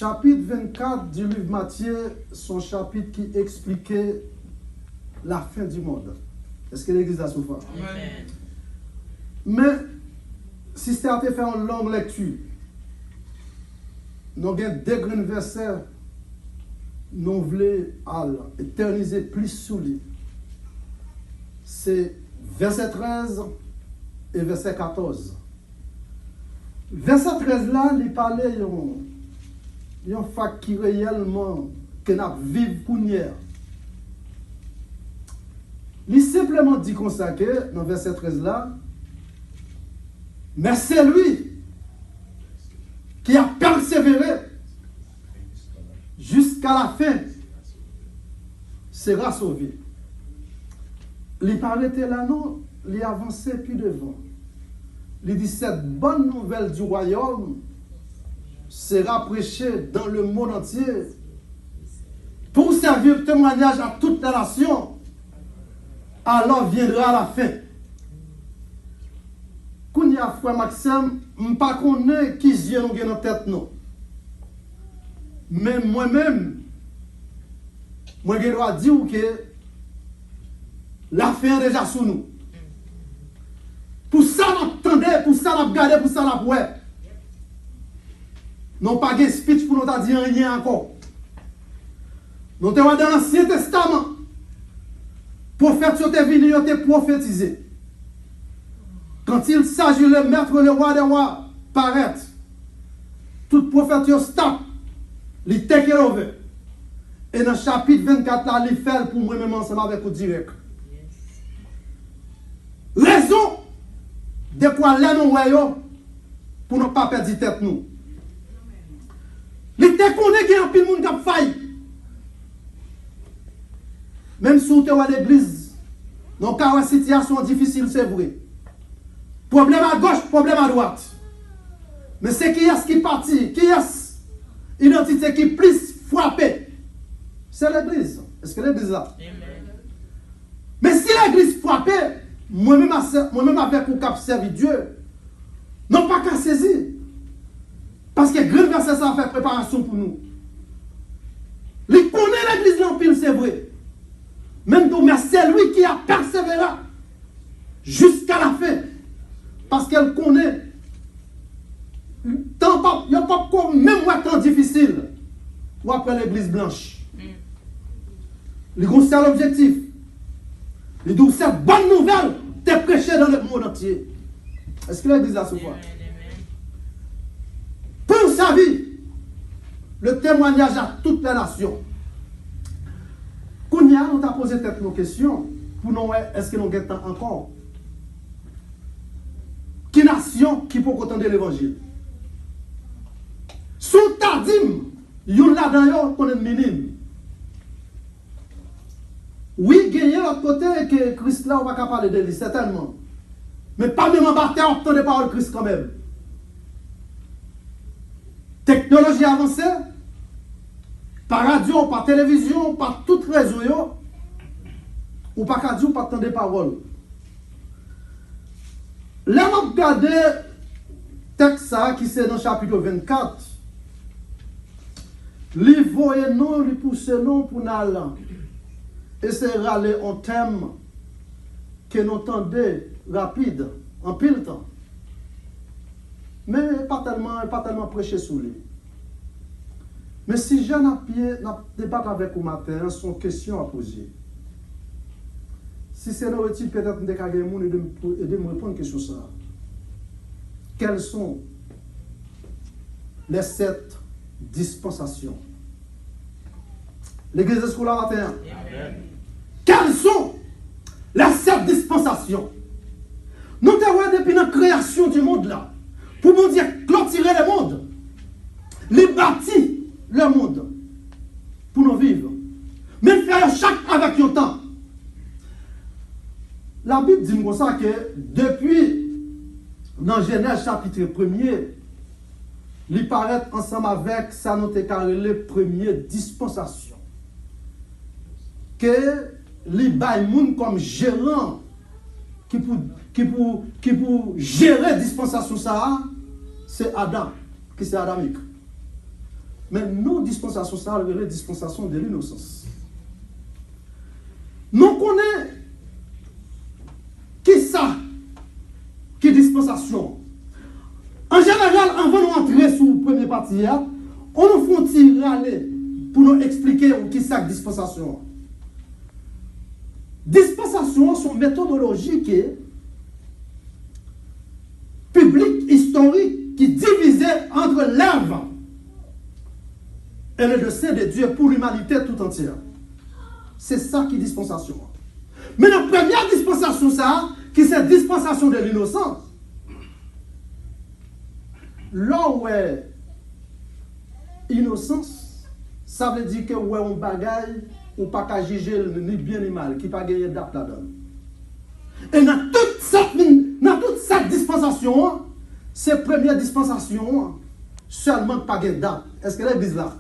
chapitre 24 du livre Matthieu, son chapitre qui expliquait la fin du monde. Est-ce que l'Église a souffert? Amen. Mais, si c'était à te faire une longue lecture, nous avons deux grands versets, nous voulons éterniser plus sous lui. C'est verset 13 et verset 14. Verset 13 là, il parlait d'un fait qui réellement que nous vivons pour nous. Il simplement dit comme ça que, dans verset 13 là, mais c'est lui qui a persévéré jusqu'à la fin, sera sauvé. Il parlait là, non, il avançait plus devant. Il dit, cette bonne nouvelle du royaume sera prêchée dans le monde entier pour servir de témoignage à toute la nation. Alors viendra la fin. Quand il y a frère Maxime, je ne sais pas qui yeux nous dans la tête, non. Mais moi-même, je dois dire que la fin est déjà sous nous. Pour ça, nous attendons, pour ça, nous regardons, pour ça, nous voyons. Nous n'avons pas de speech pour nous dire rien encore. Nous sommes dans l'Ancien Testament. Pour faire ce que tu es venu, tu es prophétisé. Quand il s'agit de mettre le roi des rois paraître, toute prophétie stop, il take it over. Et dans le chapitre 24, là, il fait pour moi-même ensemble avec vous direct. Raison de quoi là nous voyons pour ne pas perdre tête nous. Il te connaît qu'il y a un pile monde qui a failli. Même si vous êtes à l'église, dans une situation difficile, c'est vrai. Problème à gauche, problème à droite. Mais c'est qui est-ce qui est parti? Qui est-ce l'identité qui est plus frappée? C'est l'église. Est-ce que l'église là? Mais si l'église frappée, moi-même avec vous qui servi Dieu, non pas qu'à saisir. Parce que grand verset ça fait préparation pour nous. Il connaît l'église l'empile, c'est vrai. Même tout, mais c'est lui qui a persévéré jusqu'à la fin. Parce qu'elle connaît. Il n'y a pas comme même un temps difficile. Ou après l'église blanche. Il a un seul objectif. Il dit cette bonne nouvelle t'est prêchée dans le monde entier. Est-ce que l'église a souffert? Pour sa vie, le témoignage à toute la nation. Kounia, nous avons posé peut-être nos questions. Pour nous, est-ce que nous avons temps encore? Qui nation qui peut entendre l'évangile? Sous Tardim, yon là-dedans, qu'on est minime. Oui, gagner l'autre côté que Christ là, on va pas parler de lui, certainement. Mais pas même en bataille, on entend des paroles de Christ quand même. Technologie avancée, par radio, par télévision, par tout réseau, ou par radio, par tant de paroles. Là, on regarde le texte qui c'est dans le chapitre 24. Lui voyez non, lui pousse non pour nous aller. Et c'est râler en thème que nous entendons rapide, en pile temps. Mais pas tellement prêché sur lui. Mais si j'ai un débat avec vous matin, sont questions à poser. Si c'est utile, peut-être de me répondre à une question ça. Quelles sont les 7 dispensations? L'église de ce matin. Amen. Quelles sont les 7 dispensations? Nous avons depuis la création du monde là, pour nous dire clôturer le monde, les bâtir le monde, pour nous vivre. Mais faire chaque avec le temps. La Bible dit comme ça que depuis, dans Genèse chapitre 1er, il paraît ensemble avec ça, nous avons les premières dispensations. Que les baïmoun comme gérant qui pour gérer la dispensation, c'est Adam, qui c'est adamique. Mais nos dispensations, ça c'est la dispensation de l'innocence. Nous connaissons qui ça, qui dispensation. En général, avant de entrer sur la première partie, on nous fait tirer pour nous expliquer qui ça dispensation. Dispensation sont méthodologiques publiques, historiques, qui divisaient entre l'œuvre et le dessein de Dieu pour l'humanité tout entière. C'est ça qui est dispensation. Mais la première dispensation, ça, qui c'est dispensation de l'innocence. Là où est innocence, ça veut dire que où est un bagaille ou pas qu'à juger ni bien ni mal, qui pas gagner date là-dedans. Et dans toute cette dispensation, c'est première dispensation, seulement pas gagner date. Est-ce que l'église là?